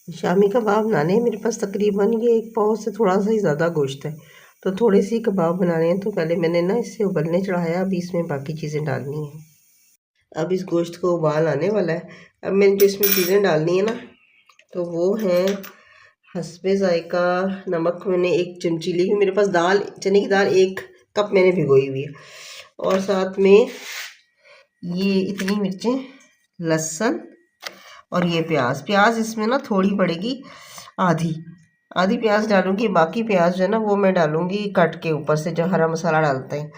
शामी कबाब बनाने हैं मेरे पास तकरीबन ये एक पाव से थोड़ा सा ही ज़्यादा गोश्त है, तो थोड़े से ही कबाब बनाने हैं। तो पहले मैंने ना इसे उबलने चढ़ाया, अभी इसमें बाकी चीज़ें डालनी हैं। अब इस गोश्त को उबाल आने वाला है। अब मैंने जो इसमें चीज़ें डालनी है ना, तो वो हैं हस्बे ज़ायका नमक। मैंने 1 चमची ली है। मेरे पास दाल, चने की दाल 1 कप मैंने भिगोई हुई है, और साथ में ये इतनी मिर्चें, लहसुन और ये प्याज इसमें ना थोड़ी पड़ेगी, आधी आधी प्याज डालूंगी। बाकी प्याज जो है ना वो मैं डालूंगी कट के ऊपर से, जो हरा मसाला डालते हैं।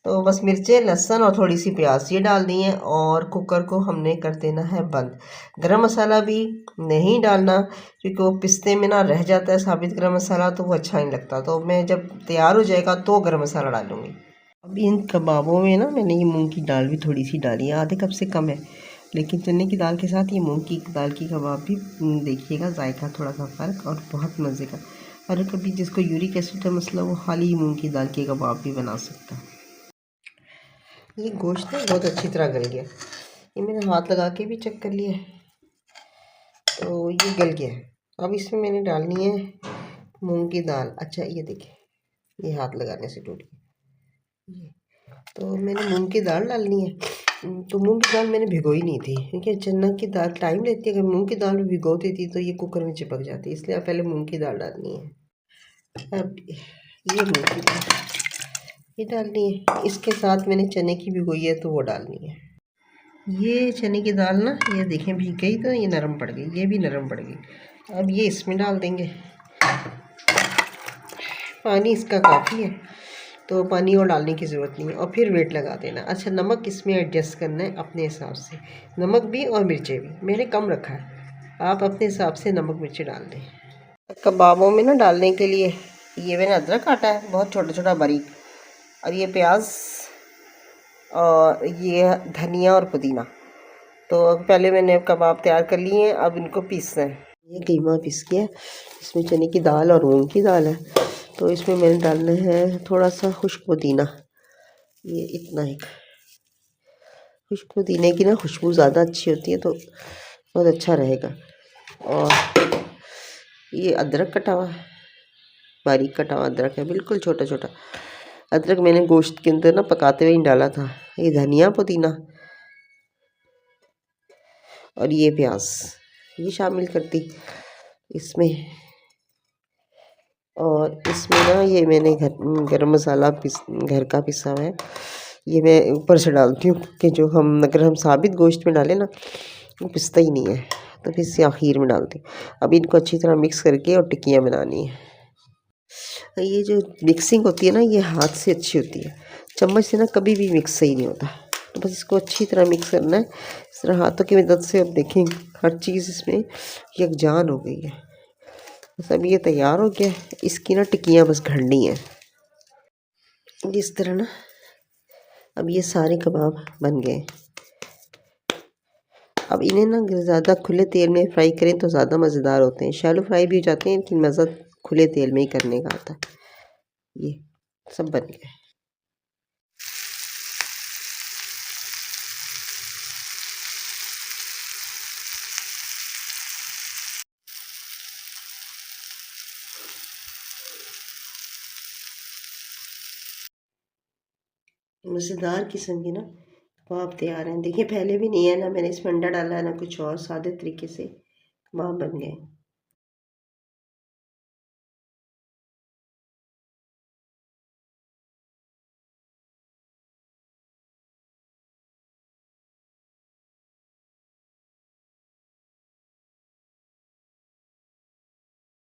तो बस मिर्चें, लहसुन और थोड़ी सी प्याज ये डालनी है, और कुकर को हमने कर देना है बंद। गरम मसाला भी नहीं डालना, क्योंकि वो पिस्ते में ना रह जाता है साबित गरम मसाला, तो वो अच्छा नहीं लगता। तो मैं जब तैयार हो जाएगा तो गरम मसाला डालूंगी। अब इन कबाबों में ना मैंने ये मूंग की दाल भी थोड़ी सी डाली है, आधे कप से कम है, लेकिन चने की दाल के साथ ये मूंग की दाल की कबाब भी देखिएगा, जायका थोड़ा सा फ़र्क और बहुत मज़े का। और कभी जिसको यूरिक एसिड का मसला, वो खाली मूंग की दाल के कबाब भी बना सकता है। ये गोश्त ना बहुत अच्छी तरह गल गया, ये मैंने हाथ लगा के भी चेक कर लिया है, तो ये गल गया है। अब इसमें मैंने डालनी है मूंग की दाल। अच्छा ये देखिए, ये हाथ लगाने से टूट गई। ये तो मैंने मूंग की दाल डालनी है। तो मूंग की दाल मैंने भिगोई नहीं थी, क्योंकि चना की दाल टाइम लेती है। अगर मूंग की दाल भिगो देती तो ये कुकर में चिपक जाती, इसलिए आप पहले मूंग की दाल डालनी है। अब ये मूंग की दाल ये डालनी है, इसके साथ मैंने चने की भिगोई है तो वो डालनी है। ये चने की दाल ना, ये देखें भीग गई तो ये नरम पड़ गई, ये भी नरम पड़ गई। अब ये इसमें डाल देंगे, पानी इसका काफ़ी है, तो पानी और डालने की ज़रूरत नहीं है। और फिर वेट लगा देना। अच्छा, नमक इसमें एडजस्ट करना है अपने हिसाब से, नमक भी और मिर्चें भी मैंने कम रखा है, आप अपने हिसाब से नमक मिर्ची डाल दें। कबाबों में ना डालने के लिए ये मैंने अदरक काटा है बहुत छोटा छोटा बारीक, और ये प्याज और ये धनिया और पुदीना। तो पहले मैंने कबाब तैयार कर लिए हैं, अब इनको पीसना है। ये कीमा पीस के, इसमें चने की दाल और मूंग की दाल है, तो इसमें मैंने डालना है थोड़ा सा खुश्क पुदीना, ये इतना ही। खुश्क पुदीने की ना खुशबू ज़्यादा अच्छी होती है, तो बहुत अच्छा रहेगा। और ये अदरक कटा हुआ है, बारीक कटा हुआ अदरक है, बिल्कुल छोटा छोटा अदरक मैंने गोश्त के अंदर ना पकाते हुए ही डाला था। ये धनिया पुदीना और ये प्याज ये शामिल करती इसमें। और इसमें ना ये मैंने गरम मसाला घर का पिसा हुआ है, ये मैं ऊपर से डालती हूँ, कि जो अगर हम साबित गोश्त में डालें ना, वो पिसता ही नहीं है, तो फिर से आखिर में डालती हूँ। अब इनको अच्छी तरह मिक्स करके और टिक्कियाँ बनानी है। ये जो मिक्सिंग होती है ना, ये हाथ से अच्छी होती है, चम्मच से ना कभी भी मिक्स सही नहीं होता। तो बस इसको अच्छी तरह मिक्स करना है इस तरह हाथों की मदद से। अब देखें हर चीज़ इसमें यकजान हो गई है। बस अब ये तैयार हो गया, इसकी ना टिक्कियाँ बस घड़नी है इस तरह ना। अब ये सारे कबाब बन गए। अब इन्हें ना ज़्यादा खुले तेल में फ्राई करें तो ज़्यादा मज़ेदार होते हैं, शैलो फ्राई भी हो जाते हैं, लेकिन मज़ा खुले तेल में ही करने का आता है। ये सब बन गए। मज़ेदार किस्म की ना कबाब तैयार हैं। देखिए पहले भी नहीं है ना मैंने इसमें अंडा डाला है ना कुछ और, सादे तरीके से कबाब बन गए।